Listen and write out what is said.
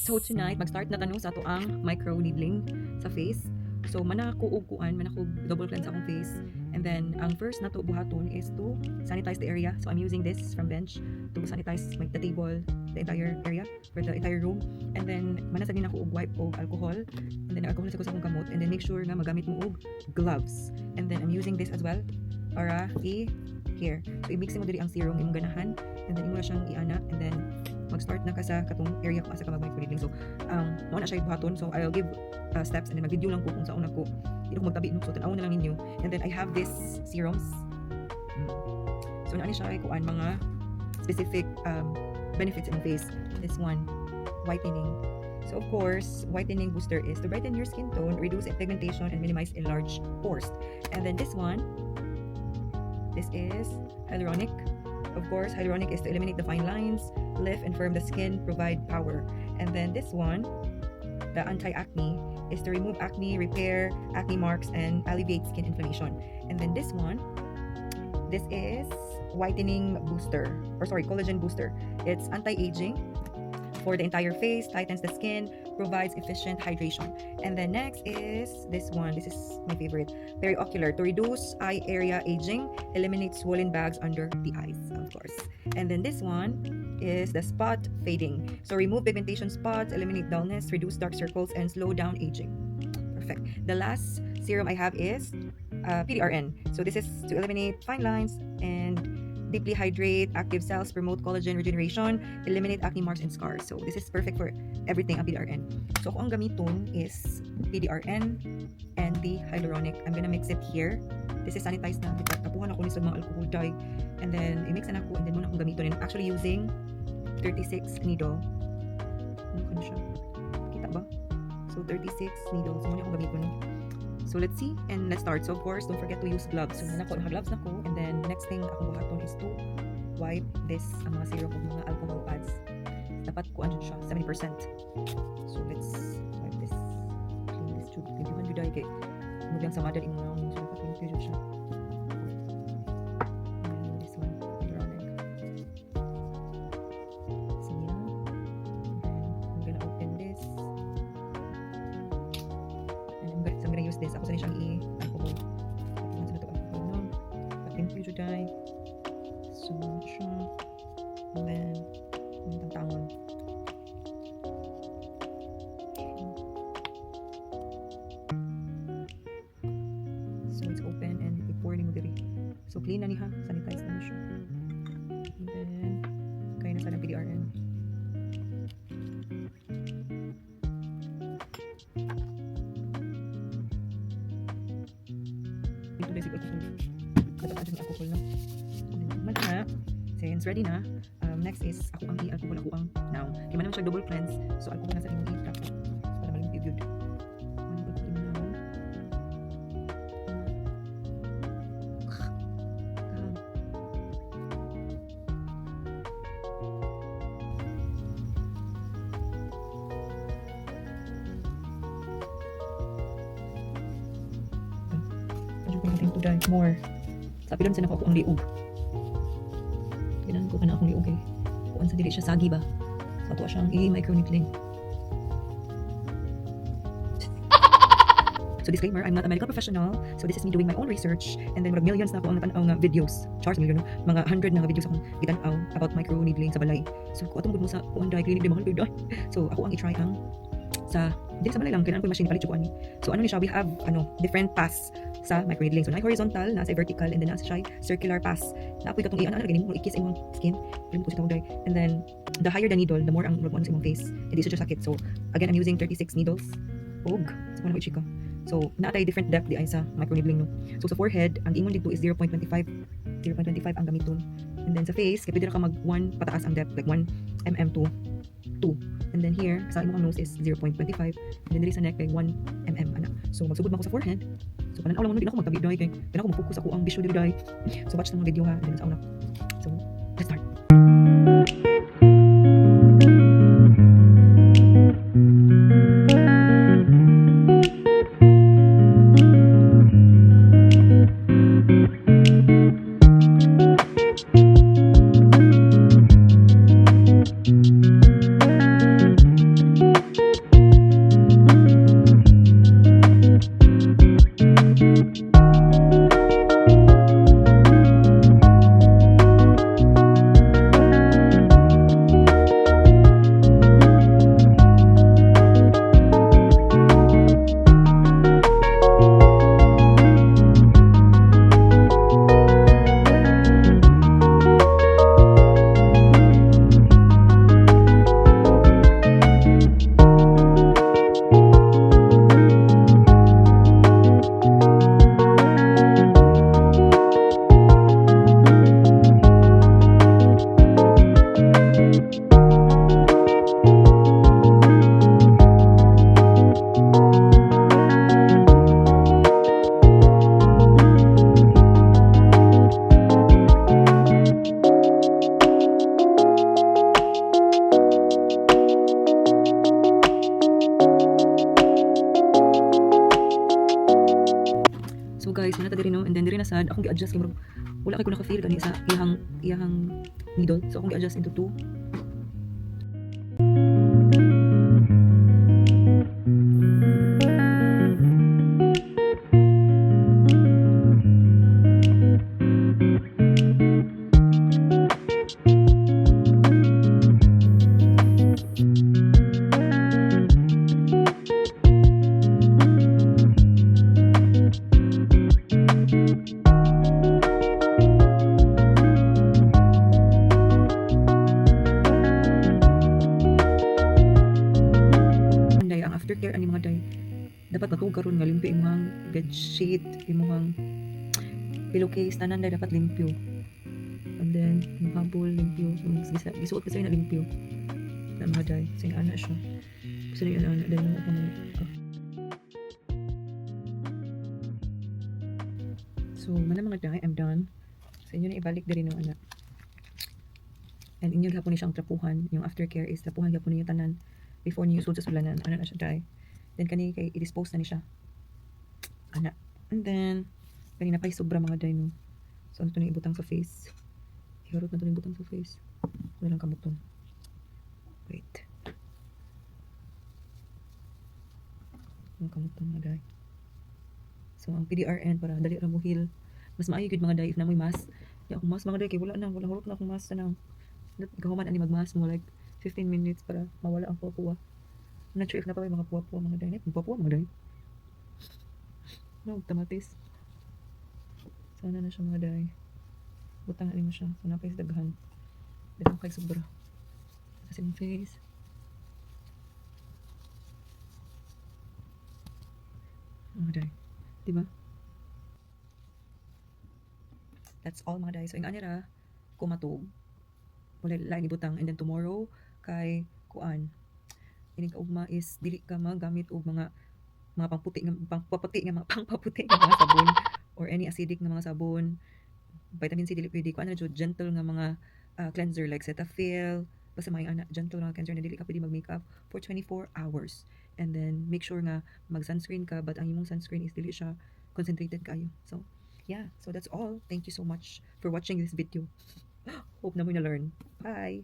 So tonight mag-start na tanong sa ato ang micro needling sa face. So manako double cleanse akong face. And then ang first nato buhaton is to sanitize the area. So I'm using this from bench to sanitize the table, the entire area for the entire room. And then manasa din ako og wipe og alcohol. And then alcohol sa ko sa akong kamot, and then make sure nga magamit mo og gloves. And then I'm using this as well para here. So i-mixing mo diri ang serum imong ganahan, and then imo na siyang iana, and then mag-start na ka sa katong area kung asa ka mag-micro needling. So mao na siya buhaton. So I'll give steps, and then mag-video lang ko kung saan ako dito ko magtabi no. So tan-aw na lang ninyo. And then I have this serums. So naani siya kuan mga specific benefits in face. This one, whitening. So of course, whitening booster is to brighten your skin tone, reduce pigmentation, and minimize enlarged pores. And then this one, this is hyaluronic. Of course, hyaluronic is to eliminate the fine lines, lift and firm the skin, provide power. And then this one, the anti-acne, is to remove acne, repair acne marks, and alleviate skin inflammation. And then this one, this is whitening booster, collagen booster. It's anti-aging for the entire face, tightens the skin, provides efficient hydration. And then next is this one. This is my favorite, periocular, to reduce eye area aging, eliminate swollen bags under the eyes, of course. And then this one is the spot fading, so remove pigmentation spots, eliminate dullness, reduce dark circles, and slow down aging. Perfect. The last serum I have is PDRN. So this is to eliminate fine lines and deeply hydrate active cells, promote collagen regeneration, eliminate acne marks and scars. So this is perfect for everything ang PDRN. So kung ang gamiton is PDRN and the hyaluronic, I'm gonna mix it here. This is sanitized na. Tapuhan ako ni sa mga alcohol dye. And then i-mix na ako, and then muna akong gamiton. And actually using 36 needle. Ano ka na siya? Kita ba? So 36 needles. So muna akong gamiton. So let's see and let's start. So of course, don't forget to use gloves. So naka-gloves na ko, and then next thing akong buhaton is to wipe this ang mga serum o mga alcohol pads. Dapat ko andyan siya 70%. So let's wipe this. Clean this tube. Thank you man juday kay mugyang sa madal imo nang so clean ko siya. And this one, hyaluronic. So yeah. And I'm gonna open this. I'm gonna use this. Ako sa siyang i-alcohol. Pati sa ito alcohol, no? Thank you, Juday. So, siya. And then, yung tantangon. So, it's open and i-pour ni mo diri. So, clean na niya. Sanitize na siya. And then, kaya na sa ng PDRN. Ito basic dapat ang alcohol na. Since ready na, next is ako ang i-alcohol ako ang now. Kaya man naman siya double cleanse, so alcohol na sa imong i-trap para malimpyo yun. More. Sabi lang sa nako ako ang liog. Kailangan ko na akong liog eh. Kung sa dili siya sagi ba. So ato siyang i-micro needling. So disclaimer, I'm not a medical professional. So this is me doing my own research, and then millions na ako ang natanaw nga videos. Charles million, no? Mga 100 na nga videos akong gitanaw about micro needling sa balay. So kung atong mo sa kuan dai clinic di mahal gyud. So ako ang i-try ang sa dili sa balay lang kailangan ko yung machine palit ko ani. So ano ni siya, we have different paths sa microneedling. So na horizontal, nasa vertical, and then nasa siya circular pass. Na apoy katong iyan ana ganin mo i-kiss imong skin. Rim ko sa tawag. And then the higher the needle, the more ang magkuan sa imong face. Hindi siya sakit. So again, I'm using 36 needles. Og sa kuno ko i-chika. So naatay different depth di ay sa microneedling, no. So sa forehead, ang imong dito is 0.25 ang gamiton. And then sa face, kaya pwede na ka mag 1 pataas ang depth, like 1 mm to 2. And then here, sa imong nose is 0.25. And then diri sa neck kay 1 mm ana. So magsugod man ko sa forehead. So kanan lang mo, di na ako magtabi dai kay kana ko mo-focus ako ang bisyo diri dai. So watch na mga video ha, then sa una. So let's start. So nata diri no, and then diri na sad akong gi-adjust kay murag wala kay ko naka-feel kani sa iyang needle. So akong gi-adjust into 2. Day ang aftercare ani mga day dapat matug karon nga limpyo imong bed sheet, imong pillowcase tanan day dapat limpyo. And then yung habol limpyo, so, gisuot kasi na limpyo na mga day. So ana siya. So yun ana day na ako. So mana mga day, I'm done. So inyo na ibalik diri no ana. And inyo gapon ni siyang trapuhan. Yung aftercare is trapuhan gapon niyo tanan before niyo sud sa sulanan. Ana na siya day. Then kani kay i-dispose na ni siya. Ana. And then kani na pay sobra mga day no. So ano to ni ibutang sa face. Iharot na to ni ibutang sa face. Wala lang kamuton. Wait. Ang kamuton mga day. So ang PDRN para dali ra mo heal. Mas maayo gud mga day if na mo'y mask. Ya akong mask mga day kay wala hulog na akong mask na. Gahuman ani magmask mo like 15 minutes para mawala ang puwa. I'm not sure if na pa may mga puwa-puwa mga day. Puwa-puwa mga day. No, tamatis. Sana na siya mga day. Butang na mo siya. So napay sa daghan. Dito kay sobra. Kasi yung face. Mga day. Diba? That's all mga day. So yung anira, kumatog. Wala lagi butang. And then tomorrow, kay kuan. Ining kaugma is dili ka magamit og mga pangputi nga pangpaputi nga mga sabon or any acidic nga mga sabon. Vitamin C dili pwede ko ano jud gentle nga mga cleanser like Cetaphil basta mga gentle nga cleanser na dili ka pwede mag-makeup for 24 hours. And then make sure nga mag-sunscreen ka but ang imong sunscreen is dili siya concentrated kayo. So yeah, so that's all. Thank you so much for watching this video. Hope na mo na learn. Bye.